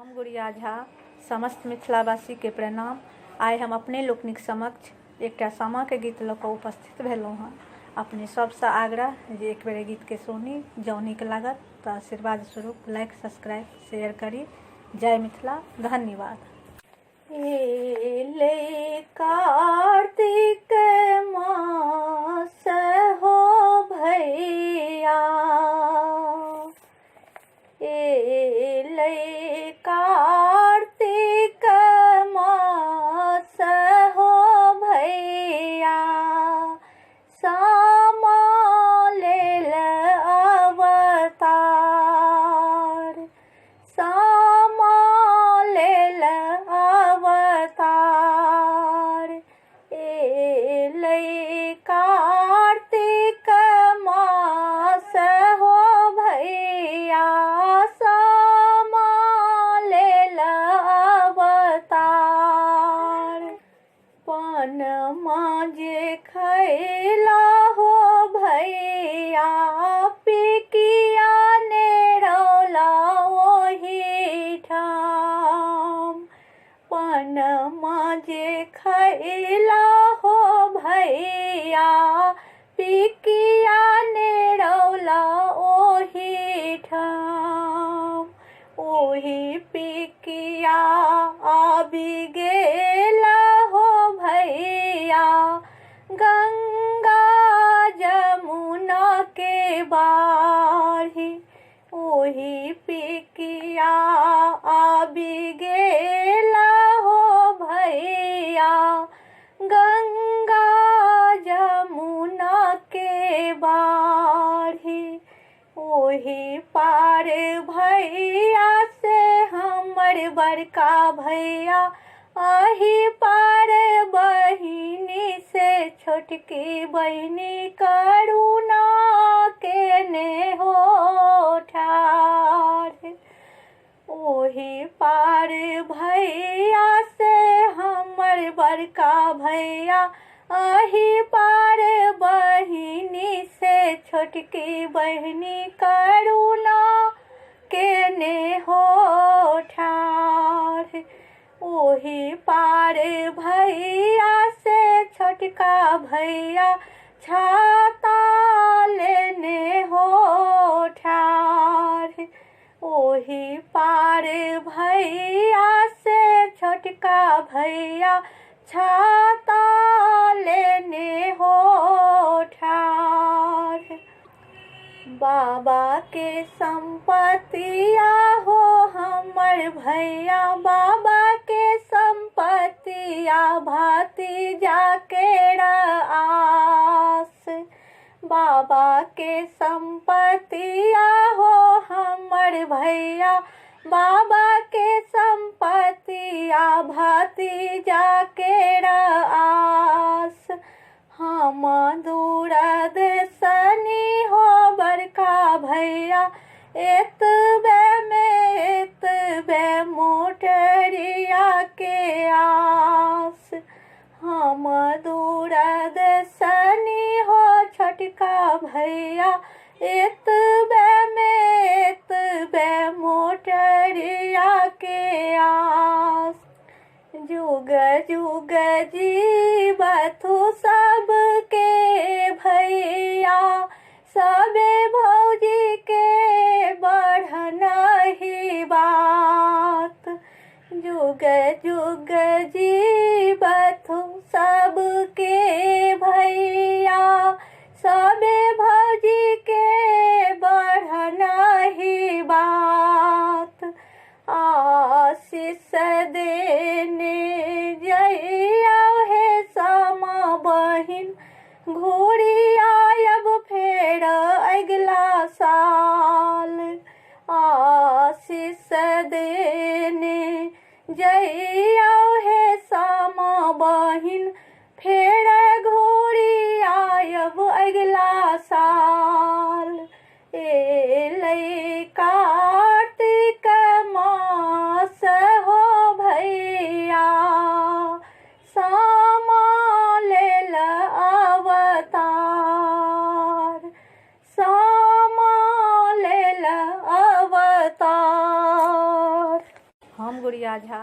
हम गुड़िया झा समस्त मिथिलावासी के प्रणाम। आइ हम अपने लोकनिक समक्ष एकटा सामा के गीत लऽ कऽ उपस्थित भेलहुँ हँ। अपने सबसँ आग्रह जे एक बेर गीत के सुनी, जँ नीक लागत तऽ आशीर्वाद स्वरूप लाइक, सब्सक्राइब, शेयर करी। जय मिथिला, धन्यवाद। एले कार्तिक मास हो भैया, एले कार्तिक मास हो भैया, सामा लेल अवतार, सामा लेल अवतार। एले कार्तिक मास हो भैया, सामा लेल अवतार। पनमा जे खैला हो भैया, पिकिया ने रौला ओही ठाम। पनमा जे खैला हो भैया, पिकिया ने रौला ओही ठाम। ओही पिकिया आबि गेला हो भैया, गंगा जमुना के बाढ़ि। ओही पिकिया आबि गेला हो भैया, गंगा जमुना के बाढ़ि। ओही पार भैया से हमर बड़का भैया, आही पार बहिनी से छोटकी बहिनी, करुणा केने हो ठाढ़। ओही पार भैया से हमर बड़का भैया, आही पार बहिनी से छोटकी बहिनी, करुणा केने हो ठाढ़। ओही पार भैया से छोटका भैया, छाता लेने हो ठाढ़। ओही पार भैया से छोटका भैया, छाता लेने हो ठाढ़। बाबा के संपत्तिया हो हमर भैया, बाबा के संपत्तिया भतीजा के आस। बाबा के संपत्तिया हो हमर भैया, बाबा के संपत्तिया भतीजा के आस। हम दूरदर्शनी हो बड़का भैया, एतबे में एतबे मोटरिया के आस। हम दूरदर्शनी हो छोटका भैया, एतबे में एतबे मोटरिया के आस। जुग जुग जीवथु सबके भैया, सबे भौजी के बढ़नहि बात। जुग जुग जीवथु सबके भैया, सबे भौजी के बढ़नहि बात। आशीष देने जइया हे सामा बहिन, घूरी आयब फेर अगिला साल। आशीष देने जइया हे सामा बहिन, फेर घूरी आयब अगिला साल। एले कार्तिक मास हो भैया, सामा लेल अवतार, सामा लेल अवतार। हम गुड़िया झा।